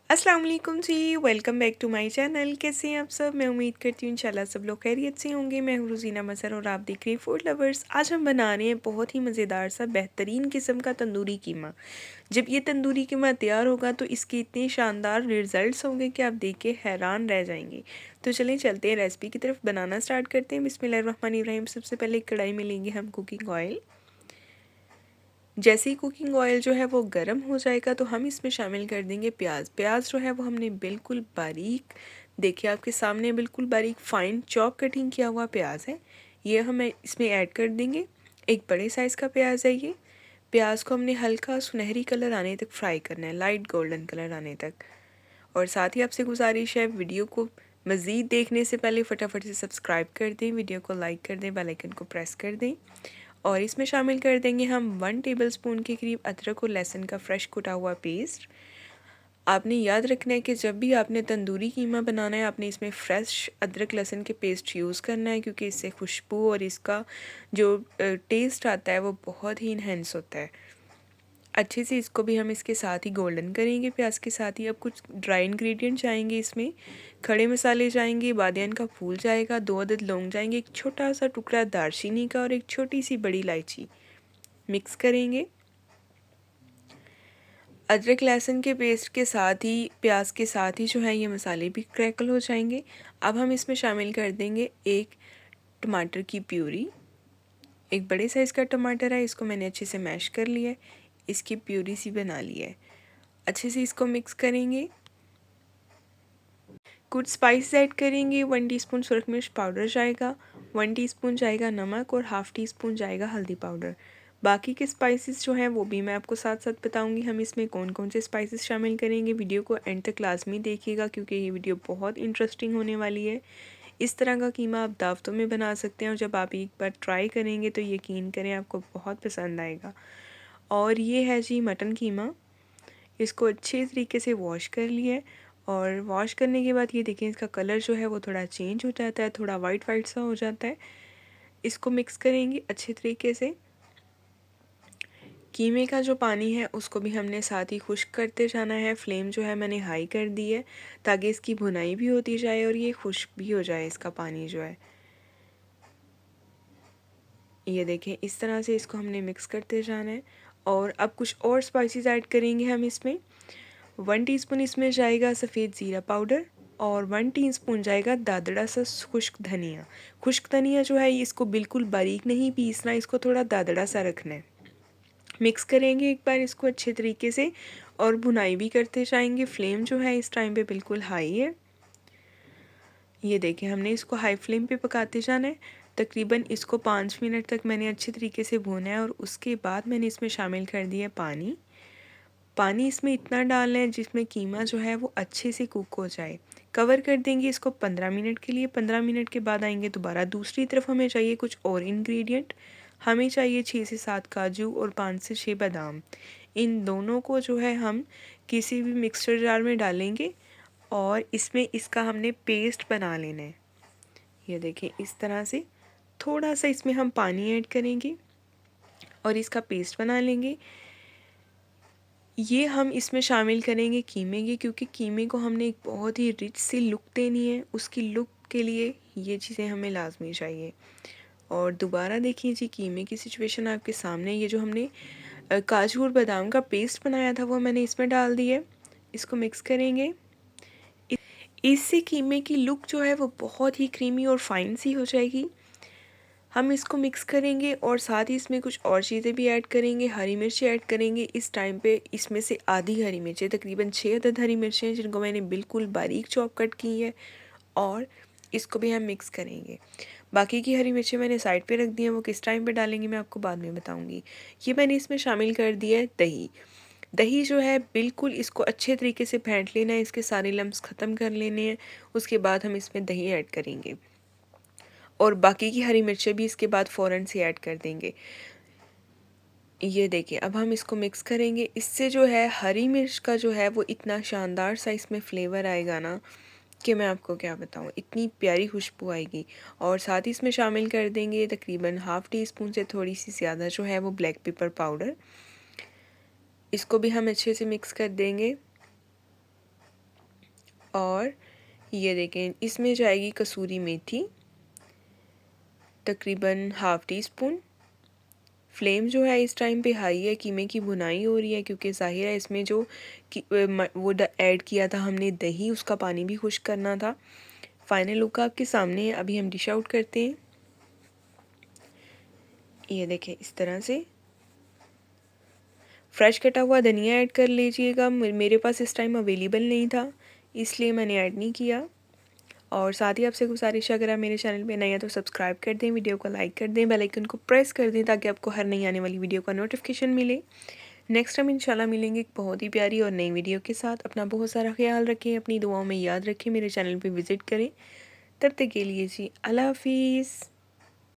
अस्सलाम वालेकुम जी, welcome back to my channel. कैसे हैं आप सब? मैं उम्मीद करती हूँ इंशाल्लाह सब लोग खैरियत से होंगे। मैं हूँ रोज़ीना मज़हर और आप देख रहे हैं फूड लवर्स। आज हम बना रहे हैं बहुत ही मज़ेदार सा बेहतरीन किस्म का तंदूरी कीमा। जब ये तंदूरी कीमा तैयार होगा तो इसके इतने शानदार रिज़ल्ट्स होंगे कि आप देख के हैरान रह जाएंगे। तो चलें चलते हैं रेसिपी की तरफ, बनाना स्टार्ट करते हैं। बिस्मिल्लाहिर्रहमानिर्रहीम। सबसे पहले एक कढ़ाई में लेंगे हम कुकिंग ऑयल। जैसे ही कुकिंग ऑयल जो है वो गर्म हो जाएगा तो हम इसमें शामिल कर देंगे प्याज। प्याज जो है वो हमने बिल्कुल बारीक, देखिए आपके सामने बिल्कुल बारीक फाइन चॉप कटिंग किया हुआ प्याज है, ये हम इसमें ऐड कर देंगे। एक बड़े साइज़ का प्याज है ये। प्याज को हमने हल्का सुनहरी कलर आने तक फ्राई करना है, लाइट गोल्डन कलर आने तक। और साथ ही आपसे गुजारिश है, वीडियो को मज़ीद देखने से पहले फटाफट से सब्सक्राइब कर दें, वीडियो को लाइक कर दें, बेल आइकन को प्रेस कर दें। और इसमें शामिल कर देंगे हम 1 टेबलस्पून के करीब अदरक और लहसुन का फ्रेश कुटा हुआ पेस्ट। आपने याद रखना है कि जब भी आपने तंदूरी कीमा बनाना है आपने इसमें फ्रेश अदरक लहसुन के पेस्ट यूज़ करना है, क्योंकि इससे खुशबू और इसका जो टेस्ट आता है वो बहुत ही इन्हेंस होता है। अच्छे से इसको भी हम इसके साथ ही गोल्डन करेंगे प्याज के साथ ही। अब कुछ ड्राई इंग्रेडिएंट जाएंगे इसमें, खड़े मसाले जाएंगे, बादियान का फूल जाएगा, 2 अदद लौंग जाएंगे, एक छोटा सा टुकड़ा दालचीनी का और एक छोटी सी बड़ी इलायची। मिक्स करेंगे। अदरक लहसुन के पेस्ट के साथ ही प्याज के साथ ही जो है ये मसाले भी क्रैकल हो जाएंगे। अब हम इसमें शामिल कर देंगे एक टमाटर की प्यूरी। एक बड़े साइज़ का टमाटर है, इसको मैंने अच्छे से मैश कर लिया है, इसकी प्यूरी सी बना ली है। अच्छे से इसको मिक्स करेंगे। कुछ स्पाइस ऐड करेंगे। 1 टीस्पून सुरख मिर्च पाउडर जाएगा, 1 टीस्पून जाएगा नमक और हाफ़ टी स्पून जाएगा हल्दी पाउडर। बाकी के स्पाइसेस जो हैं वो भी मैं आपको साथ साथ बताऊंगी हम इसमें कौन कौन से स्पाइसेस शामिल करेंगे। वीडियो को एंड तक लाजमी देखिएगा क्योंकि ये वीडियो बहुत इंटरेस्टिंग होने वाली है। इस तरह का कीमा आप दावतों में बना सकते हैं और जब आप एक बार ट्राई करेंगे तो यकीन करें आपको बहुत पसंद आएगा। और ये है जी मटन कीमा। इसको अच्छे तरीके से वॉश कर लिया है और वॉश करने के बाद ये देखें इसका कलर जो है वो थोड़ा चेंज हो जाता है, थोड़ा वाइट वाइट सा हो जाता है। इसको मिक्स करेंगे अच्छे तरीके से। कीमे का जो पानी है उसको भी हमने साथ ही खुश्क करते जाना है। फ्लेम जो है मैंने हाई कर दी है ताकि इसकी भुनाई भी होती जाए और ये खुश्क भी हो जाए इसका पानी जो है। ये देखें इस तरह से इसको हमने मिक्स करते जाना है। और अब कुछ और स्पाइसेस ऐड करेंगे हम इसमें। 1 टीस्पून इसमें जाएगा सफ़ेद ज़ीरा पाउडर और 1 टीस्पून जाएगा दादड़ा सा खुश्क धनिया। खुश्क धनिया जो है इसको बिल्कुल बारीक नहीं पीसना, इसको थोड़ा दादड़ा सा रखना है। मिक्स करेंगे एक बार इसको अच्छे तरीके से और भुनाई भी करते जाएंगे। फ्लेम जो है इस टाइम पे बिल्कुल हाई है। ये देखें हमने इसको हाई फ्लेम पे पकाते जाना है। तकरीबन इसको 5 मिनट तक मैंने अच्छे तरीके से भूना है और उसके बाद मैंने इसमें शामिल कर दिया पानी। पानी इसमें इतना डालना है जिसमें कीमा जो है वो अच्छे से कुक हो जाए। कवर कर देंगे इसको 15 मिनट के लिए। 15 मिनट के बाद आएंगे दोबारा। दूसरी तरफ हमें चाहिए कुछ और इंग्रेडिएंट। हमें चाहिए 6 से 7 काजू और 5 से 6 बादाम। इन दोनों को जो है हम किसी भी मिक्सचर जार में डालेंगे और इसमें इसका हमने पेस्ट बना लेना है। ये देखें इस तरह से थोड़ा सा इसमें हम पानी ऐड करेंगे और इसका पेस्ट बना लेंगे। ये हम इसमें शामिल करेंगे कीमे की, क्योंकि कीमे को हमने एक बहुत ही रिच सी लुक देनी है। उसकी लुक के लिए ये चीज़ें हमें लाजमी चाहिए। और दोबारा देखिए जी कीमे की सिचुएशन आपके सामने। ये जो हमने काजू और बादाम का पेस्ट बनाया था वो मैंने इसमें डाल दिया। इसको मिक्स करेंगे। इससे कीमे की लुक जो है वो बहुत ही क्रीमी और फाइन सी हो जाएगी। हम इसको मिक्स करेंगे और साथ ही इसमें कुछ और चीज़ें भी ऐड करेंगे। हरी मिर्ची ऐड करेंगे इस टाइम पे। इसमें से आधी हरी मिर्चें, तकरीबन 6 अदद हरी मिर्चें हैं जिनको मैंने बिल्कुल बारीक चॉप कट की है और इसको भी हम मिक्स करेंगे। बाकी की हरी मिर्चें मैंने साइड पे रख दी हैं, वो किस टाइम पे डालेंगे मैं आपको बाद में बताऊंगी। ये मैंने इसमें शामिल कर दिया है दही। दही जो है बिल्कुल इसको अच्छे तरीके से फेंट लेना है, इसके सारे लम्स ख़त्म कर लेने हैं। उसके बाद हम इसमें दही ऐड करेंगे और बाकी की हरी मिर्चें भी इसके बाद फ़ौरन से ऐड कर देंगे। ये देखिए अब हम इसको मिक्स करेंगे। इससे जो है हरी मिर्च का जो है वो इतना शानदार सा इसमें फ्लेवर आएगा ना कि मैं आपको क्या बताऊँ, इतनी प्यारी खुशबू आएगी। और साथ ही इसमें शामिल कर देंगे तकरीबन हाफ़ टी स्पून से थोड़ी सी ज़्यादा जो है वो ब्लैक पेपर पाउडर। इसको भी हम अच्छे से मिक्स कर देंगे। और ये देखें इसमें जाएगी कसूरी मेथी तकरीबन हाफ़ टी स्पून। फ्लेम जो है इस टाइम पे हाई है, कीमे की भुनाई हो रही है क्योंकि ज़ाहिर है इसमें जो वो ऐड किया था हमने दही, उसका पानी भी खुश्क करना था। फाइनल लुक आपके सामने है। अभी हम डिश आउट करते हैं। ये देखें इस तरह से फ्रेश कटा हुआ धनिया ऐड कर लीजिएगा। मेरे पास इस टाइम अवेलेबल नहीं था इसलिए मैंने ऐड नहीं किया। और साथ ही आपसे गुजारिश है अगर आप मेरे चैनल पे नए हैं तो सब्सक्राइब कर दें, वीडियो को लाइक कर दें, बेल आइकन को प्रेस कर दें ताकि आपको हर नई आने वाली वीडियो का नोटिफिकेशन मिले। नेक्स्ट टाइम इंशाल्लाह मिलेंगे एक बहुत ही प्यारी और नई वीडियो के साथ। अपना बहुत सारा ख्याल रखें, अपनी दुआओं में याद रखें, मेरे चैनल पे विज़िट करें। तब तक के लिए जी अल्लाह हाफिज़।